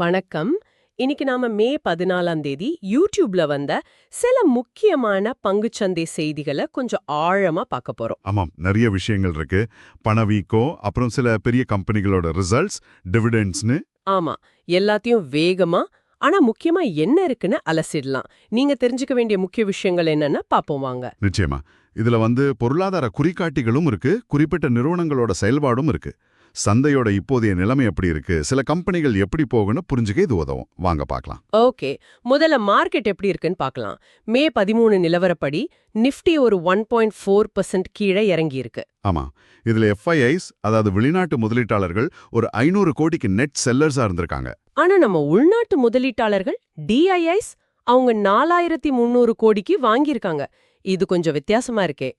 வணக்கம். இன்னைக்கு நாம மே 14ஆம் தேதி யூடியூப்ல வந்த சில முக்கியமான பங்குச்சந்தை செய்திகளை கொஞ்சம் ஆழமா பார்க்க போறோம். ஆமாம், நிறைய விஷயங்கள் இருக்கு. பணவீக்கம், அப்புறம் சில பெரிய கம்பெனிகளோட ரிசல்ட்ஸ், டிவிடெண்ட்ஸ்னு. ஆமா, எல்லாத்தையும் வேகமா ஆனா முக்கியமா என்ன இருக்குன்னு அலசிடலாம். நீங்க தெரிஞ்சுக்க வேண்டிய முக்கிய விஷயங்கள் என்னன்னு பாப்போம் வாங்க. நிச்சயமா. இதுல பொருளாதார குறிகாட்டிகளும் இருக்கு, குறிப்பிட்ட நிறுவனங்களோட செயல்பாடும் இருக்கு. சந்தையோட இப்போதைய நிலைமை எப்படி இருக்கு, சில கம்பெனிகள் எப்படி போகுன்னு புரிஞ்சுக்க இது உதவும். வாங்க பார்க்கலாம். ஓகே, முதல்ல மார்க்கெட் எப்படி இருக்குன்னு பார்க்கலாம். மே 13 நிலவரப்படி நிஃப்டி ஒரு 1.4% கீழே இறங்கி இருக்கு. ஆமா, இதுல FIIs, அதாவது வெளிநாட்டு முதலீட்டாளர்கள், ஒரு 500 கோடிக்கு நெட் செல்லர்ஸா இருந்திருக்காங்க. ஆனா நம்ம உள்நாட்டு முதலீட்டாளர்கள் DIIs அவங்க 4300 கோடிக்கு வாங்கியிருக்காங்க. இது கொஞ்சம் வித்தியாசமா இருக்கே.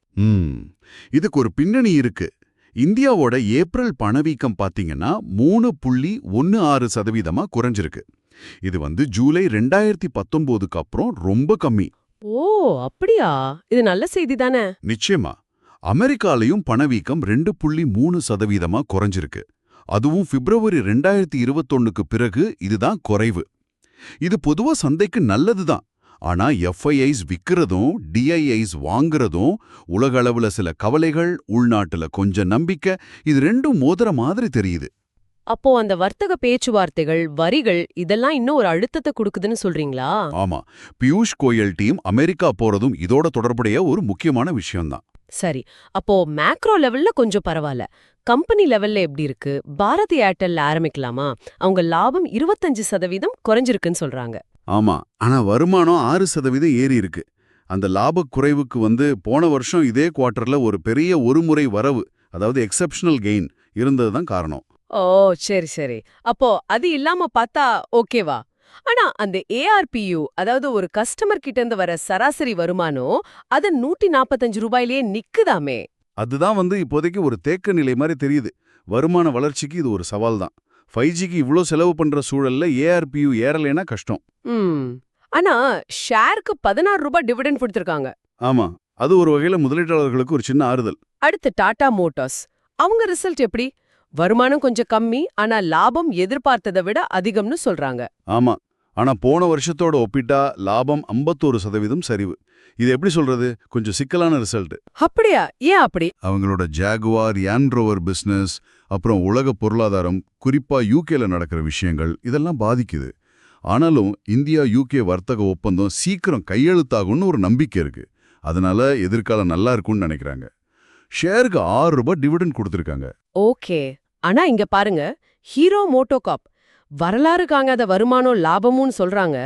இதுக்கு ஒரு பின்னணி இருக்கு. இந்தியாவோட ஏப்ரல் பணவீக்கம் பாத்தீங்கன்னா 3.16% குறைஞ்சிருக்கு. இது ஜூலை 2019க்கு அப்புறம் ரொம்ப கம்மி. ஓ, அப்படியா? இது நல்ல செய்தி தானே. நிச்சயமா. அமெரிக்காலையும் பணவீக்கம் 2.3% குறைஞ்சிருக்கு. அதுவும் பிப்ரவரி 2021க்கு பிறகு இதுதான் குறைவு. இது பொதுவா சந்தைக்கு நல்லதுதான். ஆனா FIIs விக்கிறதும் DIIs வாங்குறதும், உலக அளவுல சில கவலைகள், உள்நாட்டுல கொஞ்சம் நம்பிக்கை, இது ரெண்டும் மோதுற மாதிரி தெரியுது. அப்போ அந்த வர்த்தக பேச்சுவார்த்தைகள், வரிகள் இதெல்லாம் இன்னும் ஒரு அழுத்தத்தை கொடுக்குதுன்னு சொல்றீங்களா? ஆமா, பியூஷ் கோயல் டீம் அமெரிக்கா போறதும் இதோட தொடர்புடைய ஒரு முக்கியமான விஷயம்தான். சரி, அப்போ மேக்ரோ லெவல்ல கொஞ்சம் பரவாயில்ல. கம்பெனி லெவல்ல எப்படி இருக்கு? பாரதி ஏர்டெல்ல ஆரம்பிக்கலாமா? அவங்க லாபம் 25% குறைஞ்சிருக்குன்னு சொல்றாங்க. ஆமா, ஆனா வருமானம் 6% ஏறி இருக்கு. அந்த லாப குறைவுக்கு போன வருஷம் இதே குவார்ட்டர்ல ஒரு பெரிய ஒருமுறை வரவு, அதாவது எக்ஸெப்ஷனல் கெயின் இருந்ததுதான் காரணம். ஓ, சரி சரி. அப்போ அது இல்லாம பார்த்தா ஓகேவா? ஆனா அந்த ARPU, அதாவது ஒரு கஸ்டமர் கிட்ட இருந்து வர சராசரி வருமானம், அது 145 ரூபாயிலேயே நிக்குதாமே. அதுதான் இப்போதைக்கு ஒரு தேக்க நிலை மாதிரி தெரியுது. வருமான வளர்ச்சிக்கு இது ஒரு சவால் தான். 5Gக்கு இவ்ளோ செலவு பண்ற சூழல்ல ARPU ஏறலைன்னா கஷ்டம். ஆனா ஷேருக்கு 16 ரூபாய் டிவிடெண்ட் கொடுத்திருக்காங்க. ஆமா, அது ஒரு வகையில முதலீட்டாளர்களுக்கு ஒரு சின்ன ஆறுதல். அடுத்து டாடா மோட்டார்ஸ், அவங்க ரிசல்ட் எப்படி? வருமானம் கொஞ்சம் கம்மி, ஆனா லாபம் எதிர்பார்த்ததை விட அதிகம்னு சொல்றாங்க. ஆமா, ஆனா போன வருஷத்தோட ஒப்பிட்டா லாபம் 51% சரிவு. இது எப்படி சொல்றது? கொஞ்சம் சிக்கலான ரிசல்ட். அப்படியா? ஏன் அப்படி? அவங்களோட ஜாகுவார், லேண்ட்ரோவர் பிசினஸ், அப்புறம் உலக பொருளாதாரம், குறிப்பா UKல நடக்கிற விஷயங்கள் இதெல்லாம் பாதிக்குது. ஆனாலும் இந்தியா UK வர்த்தக ஒப்பந்தம் சீக்கிரம் கையெழுத்தாகும்னு ஒரு நம்பிக்கை இருக்கு. அதனால எதிர்காலம் நல்லா இருக்கும்னு நினைக்கிறாங்க. ஷேருக்கு 6 ரூபாய் டிவிடெண்ட் கொடுத்திருக்காங்க. ஓகே, ஆனா இங்க பாருங்க, ஹீரோ மோட்டோகார்ப் வரலாறு காங்காத வருமானம் லாபமும் சொல்றாங்க.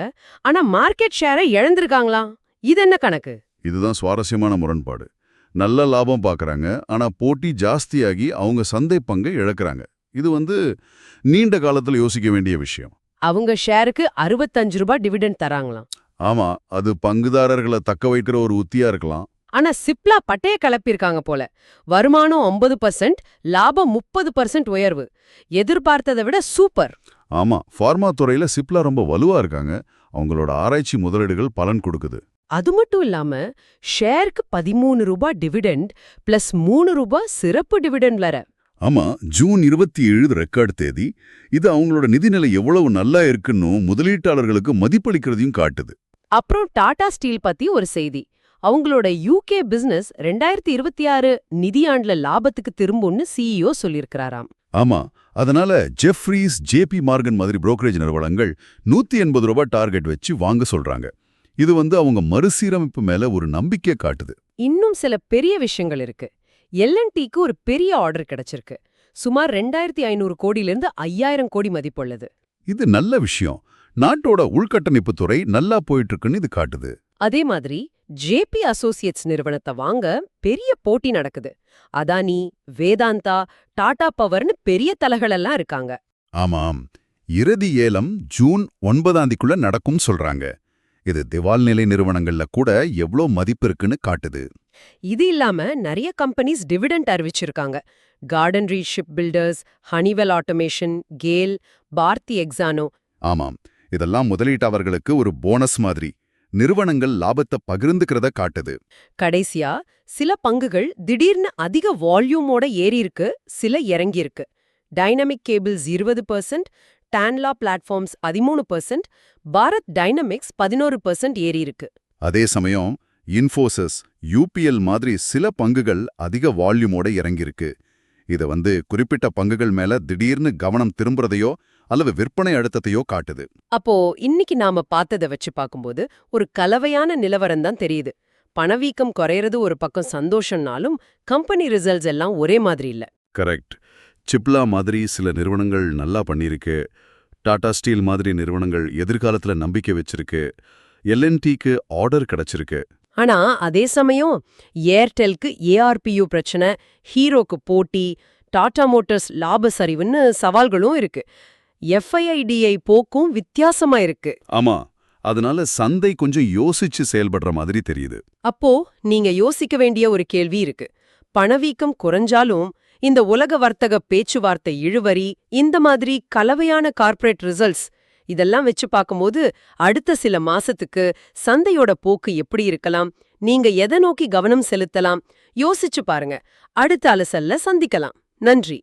ஆனா மார்க்கெட் ஷேரை இழந்திருக்காங்களாம். இது என்ன கணக்கு? இதுதான் சுவாரஸ்யமான முரண்பாடு. நல்ல லாபம் பார்க்கறாங்க, ஆனா போட்டி ஜாஸ்தியாகி அவங்க சந்தை பங்கை இழக்கிறாங்க. இது நீண்ட காலத்துல யோசிக்க வேண்டிய விஷயம். அவங்க ஷேருக்கு 65 ரூபாய் டிவிடெண்ட் தராங்களாம். ஆமா, அது பங்குதாரர்களை தக்க வைக்கிற ஒரு உத்தியா இருக்கலாம். ஆனா சிப்லா பட்டைய கலப்பிருக்காங்க போல. வருமானம் 50%, லாபம் 30% உயர்வு. எதிர்பார்த்ததை விட சூப்பர். ஆமா, ஃபார்மா துறையில சிப்லா ரொம்ப வலுவா இருக்காங்க. அவங்களோட ஆராய்ச்சி முதலீடுகள் பலன் கொடுக்குது. அது மட்டும் இல்லாம ஷேருக்கு 13 ரூபாய் டிவிடெண்ட் பிளஸ் 3 ரூபாய் சிறப்பு டிவிடெண்ட் வேற. ஆமா, ஜூன் 27 ரெக்கார்டு தேதி. இது அவங்களோட நிதிநிலை எவ்வளவு நல்லா இருக்குன்னு முதலீட்டாளர்களுக்கு மதிப்பளிக்கிறதையும் காட்டுது. அப்புறம் டாடா ஸ்டீல் பத்தி ஒரு செய்தி. அவங்களோட UK பிசினஸ் 2026 நிதியாண்டுல லாபத்துக்கு திரும்பும்னு CEO சொல்லியிருக்கிறாராம். ஆமா, அதனால ஜெஃப்ரீஸ், JP மார்கன் மாதிரி புரோக்கரேஜ் நிறுவனங்கள் 180 ரூபாய் டார்கெட் வச்சு வாங்க சொல்றாங்க. இது அவங்க மறுசீரமைப்பு மேல ஒரு நம்பிக்கை காட்டுது. இன்னும் சில பெரிய விஷயங்கள் இருக்கு. L&Tக்கு ஒரு பெரிய ஆர்டர் கிடைச்சிருக்கு. சுமார் 2500 கோடியிலிருந்து 5000 கோடி மதிப்புள்ளது. இது நல்ல விஷயம். நாட்டோட உள்கட்டமைப்பு துறை நல்லா போயிட்டு இருக்குன்னு இது காட்டுது. அதே மாதிரி JP அசோசியேட்ஸ் நிறுவனத்தை வாங்க பெரிய போட்டி நடக்குது. அதானி, வேதாந்தா, டாடா பவர்னு பெரிய தலைகளெல்லாம் இருக்காங்க. ஆமாம், இறுதி ஏலம் ஜூன் 9 நடக்கும் சொல்றாங்க. இது திவால் நிலை நிறுவனங்கள்ல கூட எவ்வளோ மதிப்பு இருக்குன்னு காட்டுது. இது இல்லாம நிறைய கம்பெனிஸ் டிவிடெண்ட் அறிவிச்சிருக்காங்க. Garden Reach Shipbuilders, Honeywell Automation, GAIL, Bharti எக்ஸானோ. ஆமாம், இதெல்லாம் முதலீட்டாளர்களுக்கு ஒரு போனஸ் மாதிரி. நிறுவனங்கள் லாபத்தை பகிர்ந்துக்கிறத காட்டுது. கடைசியா சில பங்குகள் திடீர்னு அதிக வால்யூமோட ஏறி இருக்கு, சில இறங்கி இருக்கு. டைனமிக் கேபிள்ஸ் 20%, டான்லா பிளாட்ஃபார்ம்ஸ் 13%, பாரத் டைனமிக்ஸ் 11% ஏறி இருக்கு. அதே சமயம் இன்ஃபோசிஸ், யூபிஎல் மாதிரி சில பங்குகள் அதிக வால்யூமோட இறங்கியிருக்கு. இத குறிப்பிட்ட பங்குகள் மேல திடீர்னு கவனம் திரும்புறதையோ அல்லது விற்பனை அழுத்தத்தையோ காட்டுது. அப்போ இன்னைக்கு நாம பார்த்ததை வச்சு பார்க்கும்போது ஒரு கலவையான நிலவரம் தான் தெரியுது. பணவீக்கம் குறையறது ஒரு பக்கம் சந்தோஷம்னாலும் கம்பெனி ரிசல்ட்ஸ் எல்லாம் ஒரே மாதிரி இல்ல. கரெக்ட். சிப்லா மாதிரி சில நிறுவனங்கள் நல்லா பண்ணியிருக்கு. டாடா ஸ்டீல் மாதிரி நிறுவனங்கள் எதிர்காலத்துல நம்பிக்கை வச்சிருக்கு. எல்என்டிக்கு ஆர்டர் கிடைச்சிருக்கு. ஆனா அதே சமயம் ஏர்டெல்க்கு ஏஆர்பியு பிரச்சனை, ஹீரோக்கு போட்டி, டாடா மோட்டார்ஸ் லாப சரிவுன்னு சவால்களும் இருக்கு. எஃப்ஐஐடிஐ போக்கும் வித்தியாசமா இருக்கு. ஆமா, அதனால சந்தை கொஞ்சம் யோசிச்சு செயல்படுற மாதிரி தெரியுது. அப்போ நீங்க யோசிக்க வேண்டிய ஒரு கேள்வி இருக்கு. பணவீக்கம் குறைஞ்சாலும் இந்த உலக வர்த்தக பேச்சுவார்த்தை இழுவரி, இந்த மாதிரி கலவையான கார்ப்பரேட் ரிசல்ட்ஸ் இதெல்லாம் வச்சு பார்க்கும்போது அடுத்த சில மாசத்துக்கு சந்தையோட போக்கு எப்படி இருக்கலாம், நீங்க எதை நோக்கி கவனம் செலுத்தலாம் யோசிச்சு பாருங்க. அடுத்த அலசல்ல சந்திக்கலாம். நன்றி.